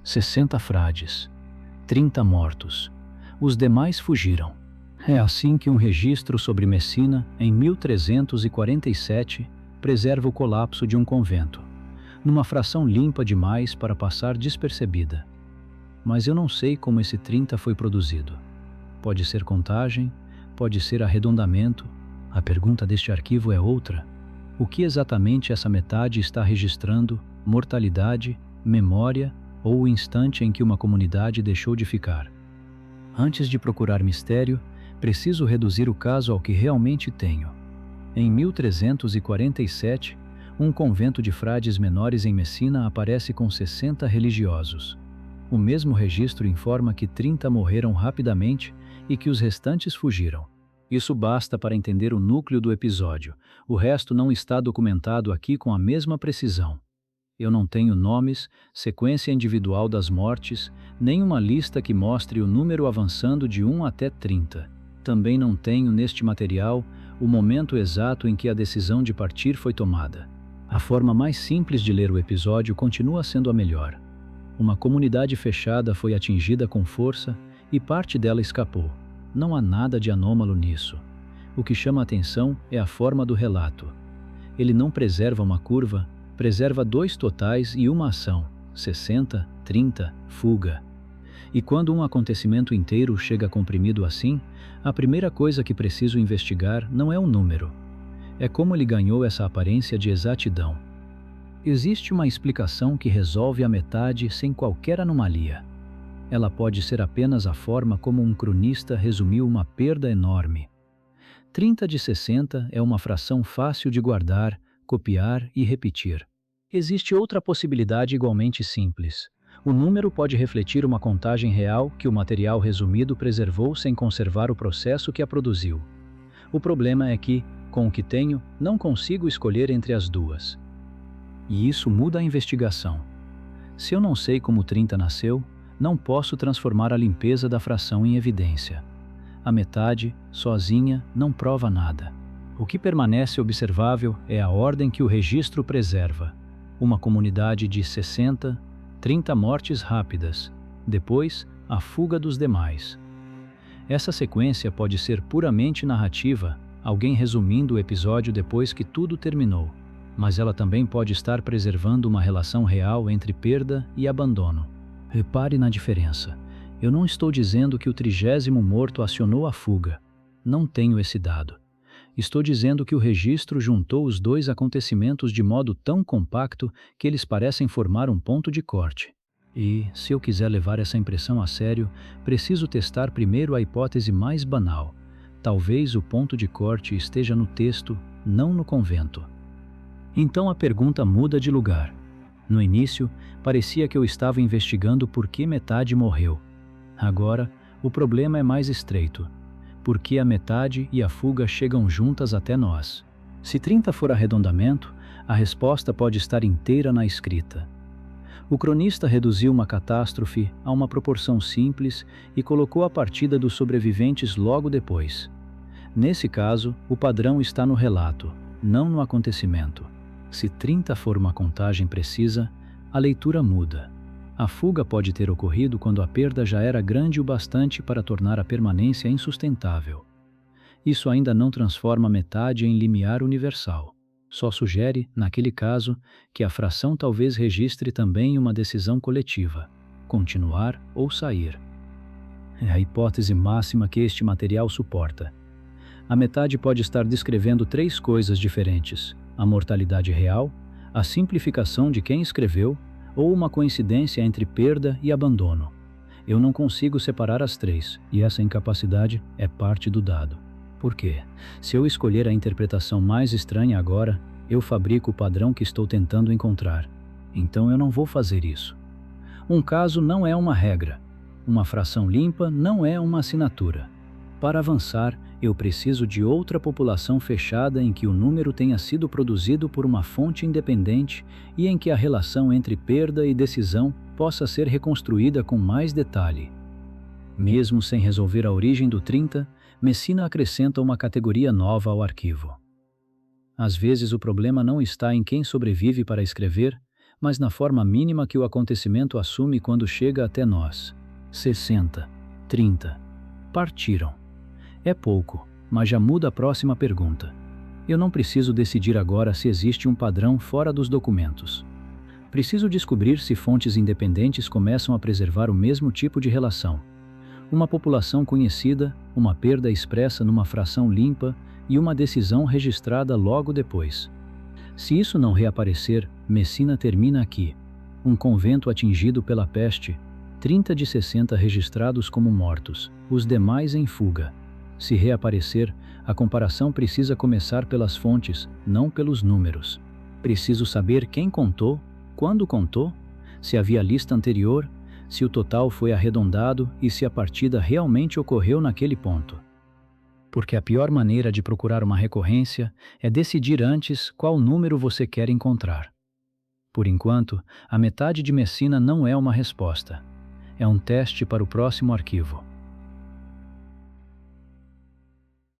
60 frades, 30 mortos. Os demais fugiram. É assim que um registro sobre Messina, em 1347, preserva o colapso de um convento, numa fração limpa demais para passar despercebida. Mas eu não sei como esse 30 foi produzido. Pode ser contagem, pode ser arredondamento. A pergunta deste arquivo é outra. O que exatamente essa metade está registrando? Mortalidade, memória ou o instante em que uma comunidade deixou de ficar? Antes de procurar mistério, preciso reduzir o caso ao que realmente tenho. Em 1347, um convento de frades menores em Messina aparece com 60 religiosos. O mesmo registro informa que 30 morreram rapidamente e que os restantes fugiram. Isso basta para entender o núcleo do episódio. O resto não está documentado aqui com a mesma precisão. Eu não tenho nomes, sequência individual das mortes, nem uma lista que mostre o número avançando de 1 até 30. Também não tenho neste material o momento exato em que a decisão de partir foi tomada. A forma mais simples de ler o episódio continua sendo a melhor. Uma comunidade fechada foi atingida com força e parte dela escapou. Não há nada de anômalo nisso. O que chama a atenção é a forma do relato. Ele não preserva uma curva, preserva dois totais e uma ação: 60, 30, fuga. E quando um acontecimento inteiro chega comprimido assim, a primeira coisa que preciso investigar não é o número. É como ele ganhou essa aparência de exatidão. Existe uma explicação que resolve a metade sem qualquer anomalia. Ela pode ser apenas a forma como um cronista resumiu uma perda enorme. 30 de 60 é uma fração fácil de guardar, copiar e repetir. Existe outra possibilidade igualmente simples. O número pode refletir uma contagem real que o material resumido preservou sem conservar o processo que a produziu. O problema é que, com o que tenho, não consigo escolher entre as duas. E isso muda a investigação. Se eu não sei como 30 nasceu, não posso transformar a limpeza da fração em evidência. A metade, sozinha, não prova nada. O que permanece observável é a ordem que o registro preserva. Uma comunidade de 60, 30 mortes rápidas, depois a fuga dos demais. Essa sequência pode ser puramente narrativa, alguém resumindo o episódio depois que tudo terminou, mas ela também pode estar preservando uma relação real entre perda e abandono. Repare na diferença. Eu não estou dizendo que o 30º morto acionou a fuga. Não tenho esse dado. Estou dizendo que o registro juntou os dois acontecimentos de modo tão compacto que eles parecem formar um ponto de corte. E, se eu quiser levar essa impressão a sério, preciso testar primeiro a hipótese mais banal. Talvez o ponto de corte esteja no texto, não no convento. Então a pergunta muda de lugar. No início, parecia que eu estava investigando por que metade morreu. Agora, o problema é mais estreito. Por que a metade e a fuga chegam juntas até nós? Se 30 for arredondamento, a resposta pode estar inteira na escrita. O cronista reduziu uma catástrofe a uma proporção simples e colocou a partida dos sobreviventes logo depois. Nesse caso, o padrão está no relato, não no acontecimento. Se 30 for uma contagem precisa, a leitura muda. A fuga pode ter ocorrido quando a perda já era grande o bastante para tornar a permanência insustentável. Isso ainda não transforma a metade em limiar universal. Só sugere, naquele caso, que a fração talvez registre também uma decisão coletiva: continuar ou sair. É a hipótese máxima que este material suporta. A metade pode estar descrevendo três coisas diferentes: a mortalidade real, a simplificação de quem escreveu, ou uma coincidência entre perda e abandono. Eu não consigo separar as três, e essa incapacidade é parte do dado. Por quê? Se eu escolher a interpretação mais estranha agora, eu fabrico o padrão que estou tentando encontrar. Então eu não vou fazer isso. Um caso não é uma regra. Uma fração limpa não é uma assinatura. Para avançar, eu preciso de outra população fechada em que o número tenha sido produzido por uma fonte independente e em que a relação entre perda e decisão possa ser reconstruída com mais detalhe. Mesmo sem resolver a origem do 30, Messina acrescenta uma categoria nova ao arquivo. Às vezes o problema não está em quem sobrevive para escrever, mas na forma mínima que o acontecimento assume quando chega até nós. 60, 30. Partiram. É pouco, mas já muda a próxima pergunta. Eu não preciso decidir agora se existe um padrão fora dos documentos. Preciso descobrir se fontes independentes começam a preservar o mesmo tipo de relação. Uma população conhecida, uma perda expressa numa fração limpa e uma decisão registrada logo depois. Se isso não reaparecer, Messina termina aqui. Um convento atingido pela peste, 30 de 60 registrados como mortos, os demais em fuga. Se reaparecer, a comparação precisa começar pelas fontes, não pelos números. Preciso saber quem contou, quando contou, se havia lista anterior, se o total foi arredondado e se a partida realmente ocorreu naquele ponto. Porque a pior maneira de procurar uma recorrência é decidir antes qual número você quer encontrar. Por enquanto, a metade de Messina não é uma resposta. É um teste para o próximo arquivo.